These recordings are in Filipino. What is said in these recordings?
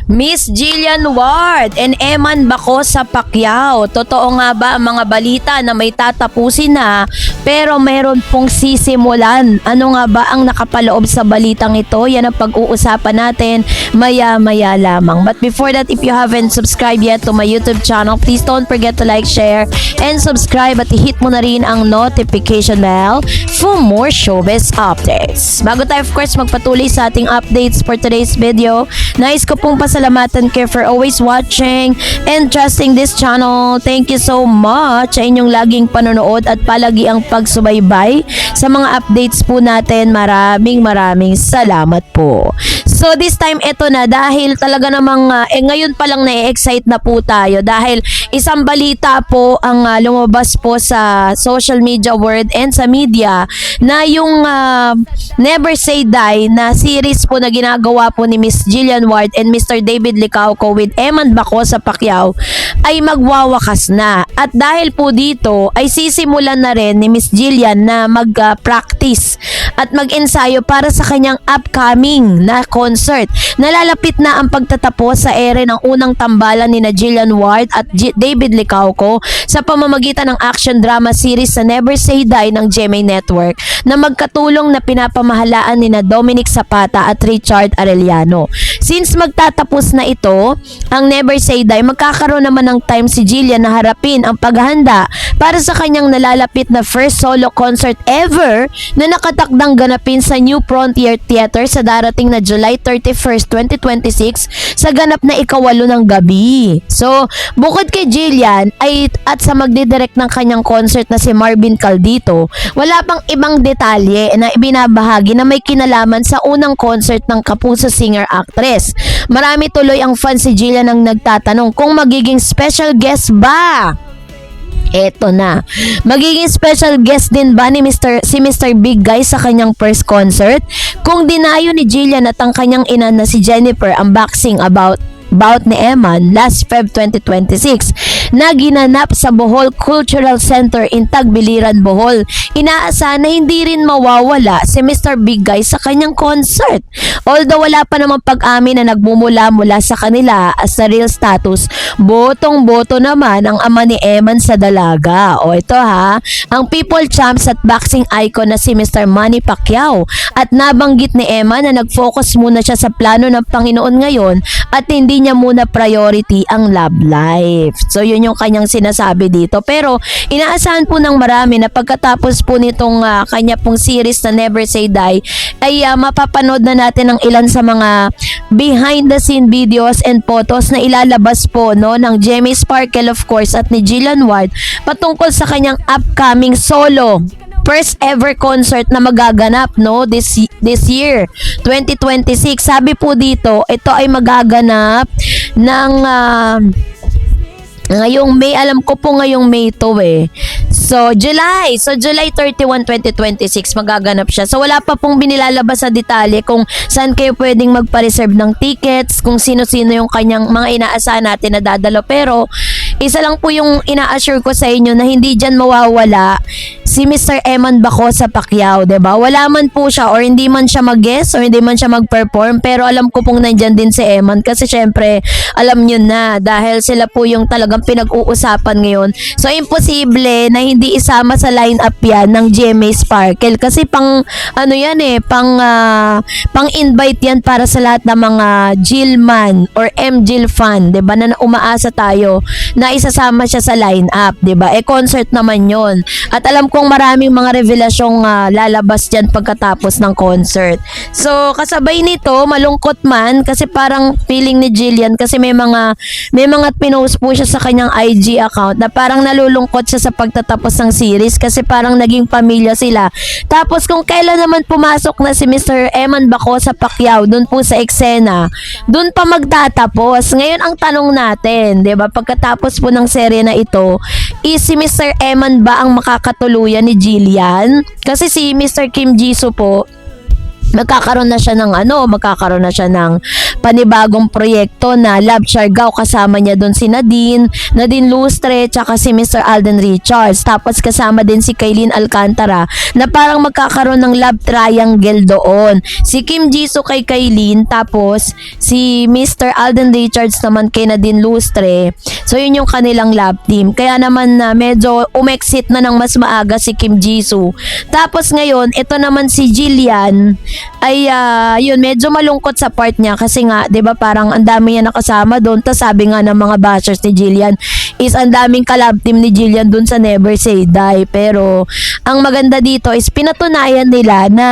Miss Jillian Ward and Eman Bacosa Pacquiao. Totoo nga ba ang mga balita na may tatapusin na pero meron pong sisimulan? Ano nga ba ang nakapaloob sa balitang ito? Yan ang pag-uusapan natin maya-maya lamang. But before that, if you haven't subscribed yet to my YouTube channel, please don't forget to like, share, and subscribe at i-hit mo na rin ang notification bell for more showbiz updates. Bago tayo of course magpatuloy sa ating updates for today's video, nais ko pong pasalamatan kayo for always watching and trusting this channel. Thank you so much sa inyong laging panonood at palagi ang pagsubaybay sa mga updates po natin. Maraming salamat po. So this time ito na dahil talaga namang ngayon pa lang na-excite na po tayo dahil isang balita po ang lumabas po sa social media world and sa media na yung Never Say Die na series po na ginagawa po ni Miss Jillian Ward and Mr. David Licauco with Eman Bacosa Pacquiao ay magwawakas na. At dahil po dito ay sisimulan na rin ni Miss Jillian na mag-practice at mag-ensayo para sa kanyang upcoming na concert. Nalalapit na ang pagtatapos sa ere ng unang tambalan ni na Jillian Ward at David Licauco sa pamamagitan ng action drama series sa Never Say Die ng GMA Network na magkatulong na pinapamahalaan ni na Dominic Zapata at Richard Arellano. Since magtatapos na ito, ang Never Say Die, magkakaroon naman ng time si Jillian na harapin ang paghahanda para sa kanyang nalalapit na first solo concert ever na nakatakdang ganapin sa New Frontier Theater sa darating na July 31st, 2026 sa ganap na ikawalo ng gabi. So, bukod kay Jillian at sa magdidirect ng kanyang concert na si Marvin Caldito, wala pang ibang detalye na ibinabahagi na may kinalaman sa unang concert ng Kapuso singer-actress. Marami tuloy ang fans si Jillian ang nagtatanong kung magiging special guest ba. Eto na. Magiging special guest din ba ni si Mr. Big Guy sa kanyang first concert? Kung dinayo ni Jillian at ang kanyang ina na si Jennifer ang boxing about ni Eman last Feb 2026 na ginanap sa Bohol Cultural Center in Tagbiliran, Bohol. Inaasahan na hindi rin mawawala si Mr. Big Guy sa kanyang concert. Although wala pa namang pag-amin na nagmumula-mula sa kanila as sa real status, botong-boto naman ang ama ni Eman sa dalaga. O ito ha, ang people champs at boxing icon na si Mr. Manny Pacquiao. At nabanggit ni Eman na nag-focus muna siya sa plano ng Panginoon ngayon at hindi niya muna priority ang love life. So yun yung kanyang sinasabi dito. Pero inaasahan po ng marami na pagkatapos po nitong kanya pong series na Never Say Die ay mapapanood na natin ang ilan sa mga behind the scene videos and photos na ilalabas po ng Jemmy Sparkle of course at ni Jillian Ward patungkol sa kanyang upcoming solo first ever concert na magaganap this year 2026. Sabi po dito, ito ay magaganap ng ngayong May, alam ko po ngayong May to So, July 31, 2026 magaganap siya. So, wala pa pong binilalabas sa detalye kung saan kayo pwedeng magpa-reserve ng tickets, kung sino-sino yung kanyang mga inaasahan natin na dadalo. Pero, isa lang po yung ina-assure ko sa inyo na hindi dyan mawawala si Mr. Eman Bacosa Pacquiao, diba? Wala man po siya or hindi man siya mag-guest or hindi man siya mag-perform, pero alam ko pong nandyan din si Eman kasi syempre, alam nyo na, dahil sila po yung talagang pinag-uusapan ngayon. So, imposible na hindi isama sa lineup yan ng GMA Sparkle kasi pang invite yan para sa lahat ng mga Jillman or M-Jill fan, 'di ba? Na umaasa tayo na isasama siya sa lineup, 'di ba? Concert naman 'yon. At alam kong maraming mga revelasyong lalabas diyan pagkatapos ng concert. So, kasabay nito, malungkot man kasi parang feeling ni Jillian kasi may mga pinost po siya sa kanyang IG account na parang nalulungkot siya sa pagtatapos ng series kasi parang naging pamilya sila. Tapos kung kailan naman pumasok na si Mr. Eman Bacosa Pacquiao dun po sa eksena, dun pa magtatapos. Ngayon ang tanong natin, 'di ba? Pagkatapos po ng serye na ito, is si Mr. Eman ba ang makakatuluyan ni Jillian? Kasi si Mr. Kim Jisoo po magkakaroon na siya ng panibagong proyekto na Love Siargao. Kasama niya doon si Nadine Lustre, tsaka si Mr. Alden Richards. Tapos kasama din si Kaylin Alcantara na parang magkakaroon ng love triangle doon. Si Kim Jisoo kay Kaylin, tapos si Mr. Alden Richards naman kay Nadine Lustre. So yun yung kanilang love team. Kaya naman medyo umexit na ng mas maaga si Kim Jisoo. Tapos ngayon, ito naman si Jillian ay yun, medyo malungkot sa part niya kasi nga 'di ba parang ang dami niya nakasama doon. Tas sabi nga ng mga bashers ni Jillian is ang daming collab team ni Jillian doon sa Never Say Die. Pero ang maganda dito is pinatunayan nila na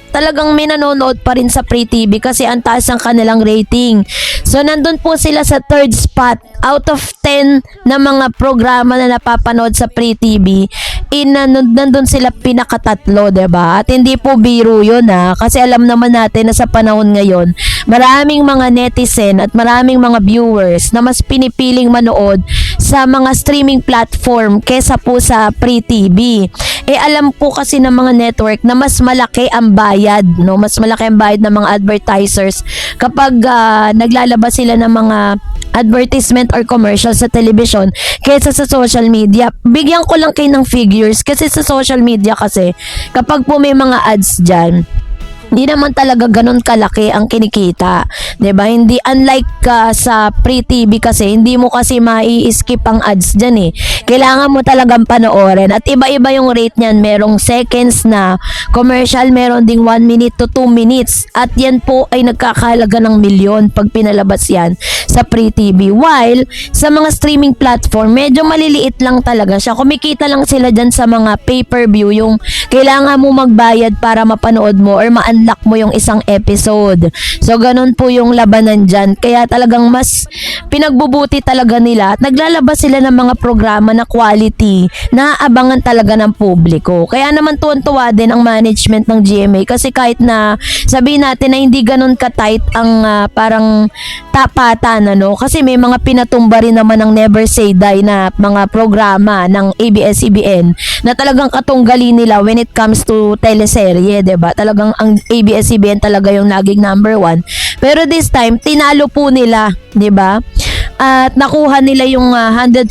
talagang may nanonood pa rin sa Free TV kasi ang taas ng kanilang rating. So nandun po sila sa third spot out of 10 na mga programa na napapanood sa Free TV. Nandun sila pinakatatlo, 'di ba? At hindi po biro 'yun kasi alam naman natin na sa panahon ngayon, maraming mga netizen at maraming mga viewers na mas pinipiling manood sa mga streaming platform kesa po sa Free TV. Alam po kasi ng mga network na mas malaki ang bayad, no? Mas malaki ang bayad ng mga advertisers kapag naglalabas sila ng mga advertisement or commercial sa television kaysa sa social media. Bigyan ko lang kayo ng figures kasi sa social media kasi kapag po may mga ads dyan, hindi naman talaga ganun kalaki ang kinikita. 'Di ba? Hindi unlike sa Free TV kasi hindi mo kasi mai-skip ang ads diyan eh. Kailangan mo talagang panoorin at iba-iba yung rate niyan. Merong seconds na commercial, meron ding 1 minute to 2 minutes at yan po ay nagkakahalaga ng milyon pag pinalabas yan sa Free TV. While sa mga streaming platform, medyo maliliit lang talaga siya. Kumikita lang sila diyan sa mga pay-per-view, yung kailangan mo magbayad para mapanood mo or unlock mo yung isang episode. So, ganun po yung labanan dyan. Kaya talagang mas pinagbubuti talaga nila at naglalabas sila ng mga programa na quality na aabangan talaga ng publiko. Kaya naman tuwan-tuwa din ang management ng GMA kasi kahit na sabihin natin na hindi ganun ka-tight ang parang tapatan, kasi may mga pinatumba rin naman ng Never Say Die na mga programa ng ABS-CBN na talagang katunggali nila when it comes to teleserye, 'di ba? Talagang ang ABS-CBN talaga yung naging number 1. Pero this time, tinalo po nila, 'di ba? At nakuha nila yung 100%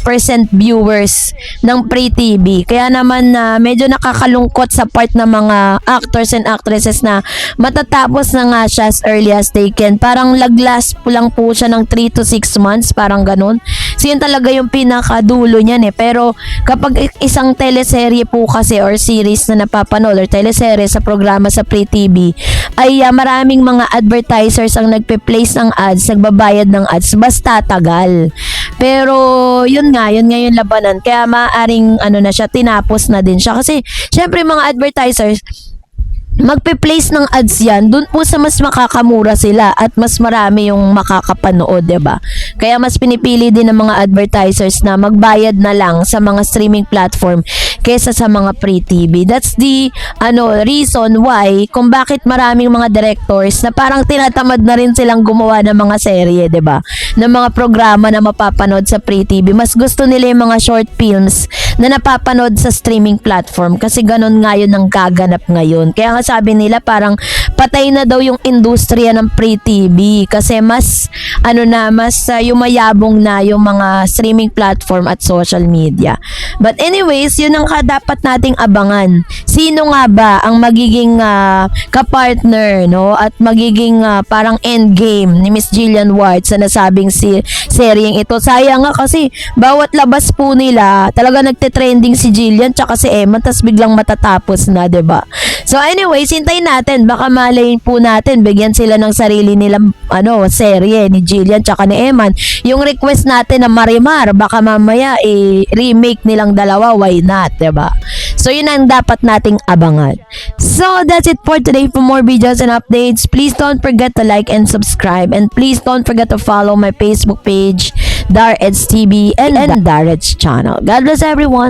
viewers ng Free TV. Kaya naman medyo nakakalungkot sa part ng mga actors and actresses na matatapos na nga siya as early as they can. Parang laglas po lang po siya ng 3 to 6 months, parang ganun. So yun talaga yung pinakadulo niyan eh. Pero kapag isang teleserye po kasi or series na napapanood or teleserye sa programa sa Free TV ay maraming mga advertisers ang nagpe-place ng ads, nagbabayad ng ads, basta tagal. Pero yun nga yung labanan. Kaya maaring na siya, tinapos na din siya. Kasi syempre mga advertisers, magpe-place ng ads yan, dun po sa mas makakamura sila at mas marami yung makakapanood, 'di ba? Kaya mas pinipili din ng mga advertisers na magbayad na lang sa mga streaming platform kaysa sa mga Free TV. That's the reason why kung bakit maraming mga directors na parang tinatamad na rin silang gumawa ng mga serye, 'di ba? Ng mga programa na mapapanood sa Free TV. Mas gusto nila yung mga short films na napapanood sa streaming platform kasi ganun nga yun ang gaganap ngayon. Kaya nga sabi nila parang patay na daw yung industriya ng Free TV kasi mas yumayabong na yung mga streaming platform at social media. But anyways, yun ang dapat nating abangan. Sino nga ba ang magiging kapartner, at magiging parang endgame ni Miss Jillian Ward sa nasabing seryeng ito. Sayang nga kasi bawat labas po nila talaga nagte-trending si Jillian tsaka si Emma tas biglang matatapos na, 'di ba? So anyways, hintayin natin, baka malayin po natin bigyan sila ng sarili nilang serye ni Jillian tsaka ni Eman. Yung request natin na Marimar, baka mamaya remake nilang dalawa, why not, 'di ba? So yun ang dapat nating abangan. So that's it for today. For more videos and updates, please don't forget to like and subscribe, and please don't forget to follow my Facebook page, Dar Eds TV and Dar Eds channel. God bless everyone.